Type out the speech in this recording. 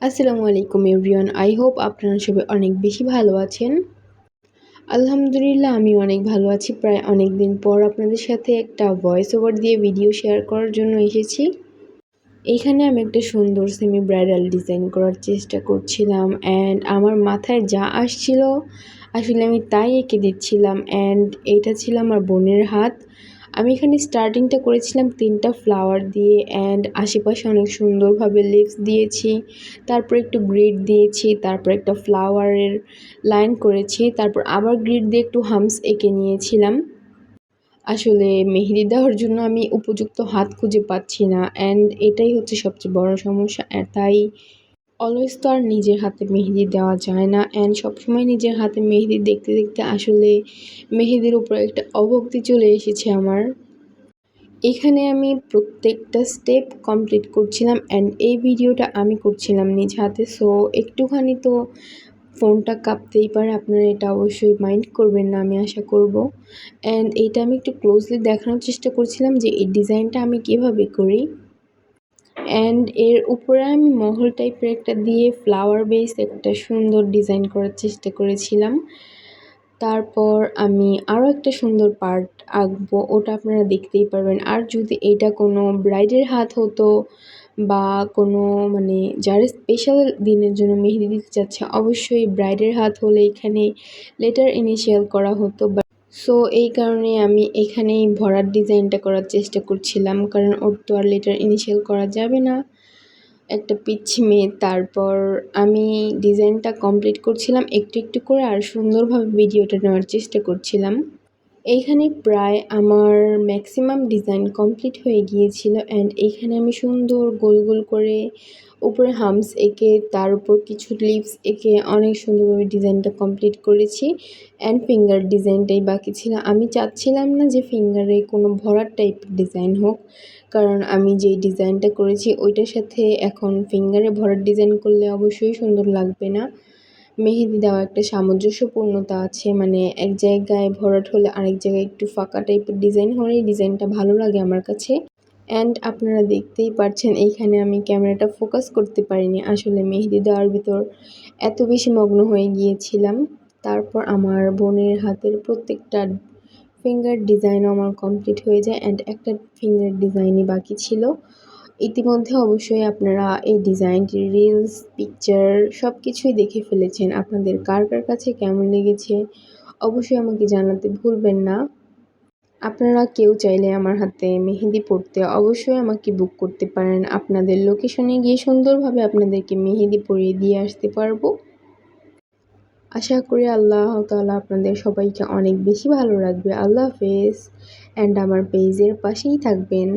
আসসালামু আলাইকুম everyone. I hope আপনারা সবাই অনেক বেশি ভালো আছেন। আলহামদুলিল্লাহ আমি অনেক ভালো আছি। প্রায় অনেক দিন পর আপনাদের সাথে একটা ভয়েস ওভার দিয়ে ভিডিও শেয়ার করার জন্য এসেছি। এইখানে আমি একটা সুন্দর সেমি ব্রাইডাল ডিজাইন করার চেষ্টা করছিলাম অ্যান্ড আমার মাথায় যা আসছিল আসলে আমি তাই এঁকে দিচ্ছিলাম। অ্যান্ড এইটা ছিল আমার বোনের হাত। আমি এখানে স্টার্টিংটা করেছিলাম 3টা ফ্লাওয়ার দিয়ে অ্যান্ড আশেপাশে অনেক সুন্দরভাবে লিভস দিয়েছি, তারপর একটু গ্রিড দিয়েছি, তারপর একটা ফ্লাওয়ারের লাইন করেছি, তারপর আবার গ্রিড দিয়ে একটু হামস এঁকে নিয়েছিলাম। আসলে মেহেদি দেওয়ার জন্য আমি উপযুক্ত হাত খুঁজে পাচ্ছি না অ্যান্ড এটাই হচ্ছে সবচেয়ে বড় সমস্যা। তাই অলওয়েজ তো আর নিজের হাতে মেহেদি দেওয়া যায় না অ্যান্ড সবসময় নিজের হাতে মেহেদি দেখতে দেখতে আসলে মেহেদির উপর একটা অভক্তি চলে এসেছে আমার। এখানে আমি প্রত্যেকটা স্টেপ কমপ্লিট করছিলাম অ্যান্ড এই ভিডিওটা আমি করছিলাম নিজ হাতে, সো একটুখানি তো ফোনটা কাঁপতেই পারে, আপনারা এটা অবশ্যই মাইন্ড করবেন না আমি আশা করব। অ্যান্ড এইটা আমি একটু ক্লোজলি দেখানোর চেষ্টা করছিলাম যে এই ডিজাইনটা আমি কিভাবে করি। অ্যান্ড এর উপরে আমি মহল টাইপের একটা দিয়ে ফ্লাওয়ার বেস একটা সুন্দর ডিজাইন করার চেষ্টা করেছিলাম। তারপর আমি আরও একটা সুন্দর পার্ট আঁকবো, ওটা আপনারা দেখতেই পারবেন। আর যদি এটা কোনো ব্রাইডের হাত হতো বা কোনো যারা স্পেশাল দিনের জন্য মেহেদি দিতে চাচ্ছে, অবশ্যই ব্রাইডের হাত হলে এখানে লেটার ইনিশিয়াল করা হতো। সো এই কারণে আমি এখানেই ভরার ডিজাইনটা করার চেষ্টা করছিলাম, কারণ ওর তো আর লেটার ইনিশিয়াল করা যাবে না, একটা পিচ্ছি মেয়ে। তারপর আমি ডিজাইনটা কমপ্লিট করছিলাম একটু একটু করে আর সুন্দরভাবে ভিডিওটা নেওয়ার চেষ্টা করছিলাম। এইখানে প্রায় আমার ম্যাক্সিমাম ডিজাইন কমপ্লিট হয়ে গিয়েছিল অ্যান্ড এইখানে আমি সুন্দর গোল গোল করে উপরে হামস এঁকে তার উপর কিছু লিভস এঁকে অনেক সুন্দরভাবে ডিজাইনটা কমপ্লিট করেছি। অ্যান্ড ফিঙ্গার ডিজাইনটাই বাকি ছিল। আমি চাচ্ছিলাম না যে ফিঙ্গারে কোনো ভরাট টাইপের ডিজাইন হোক, কারণ আমি যেই ডিজাইনটা করেছি ওইটার সাথে এখন ফিঙ্গারে ভরাট ডিজাইন করলে অবশ্যই সুন্দর লাগবে না। মেহেদি দেওয়া একটা সামঞ্জস্যপূর্ণতা আছে, এক জায়গায় ভরাট হলে আরেক জায়গায় একটু ফাঁকা টাইপের ডিজাইন হলেই ডিজাইনটা ভালো লাগে আমার কাছে। অ্যান্ড আপনারা দেখতেই পাচ্ছেন এইখানে আমি ক্যামেরাটা ফোকাস করতে পারিনি, আসলে মেহেদি দেওয়ার ভিতর এত বেশি মগ্ন হয়ে গিয়েছিলাম। তারপর আমার বোনের হাতের প্রত্যেকটা ফিঙ্গার ডিজাইনও আমার কমপ্লিট হয়ে যায় অ্যান্ড একটা ফিঙ্গার ডিজাইনই বাকি ছিল। ইতিমধ্যে অবশ্যই আপনারা এই ডিজাইনটির রিলস, পিকচার সব কিছুই দেখে ফেলেছেন। আপনাদের কার কার কাছে কেমন লেগেছে অবশ্যই আমাকে জানাতে ভুলবেন না। আপনারা কেউ চাইলে আমার হাতে মেহেদি পরতে অবশ্যই আমাকে বুক করতে পারেন। আপনাদের লোকেশনে গিয়ে সুন্দরভাবে আপনাদেরকে মেহেদি পরিয়ে দিয়ে আসতে পারবো। আশা করি আল্লাহ তাআলা আপনাদের সবাইকে অনেক বেশি ভালো রাখবে। আল্লাহ হাফেজ। অ্যান্ড আমার পেজের পাশেই থাকবেন।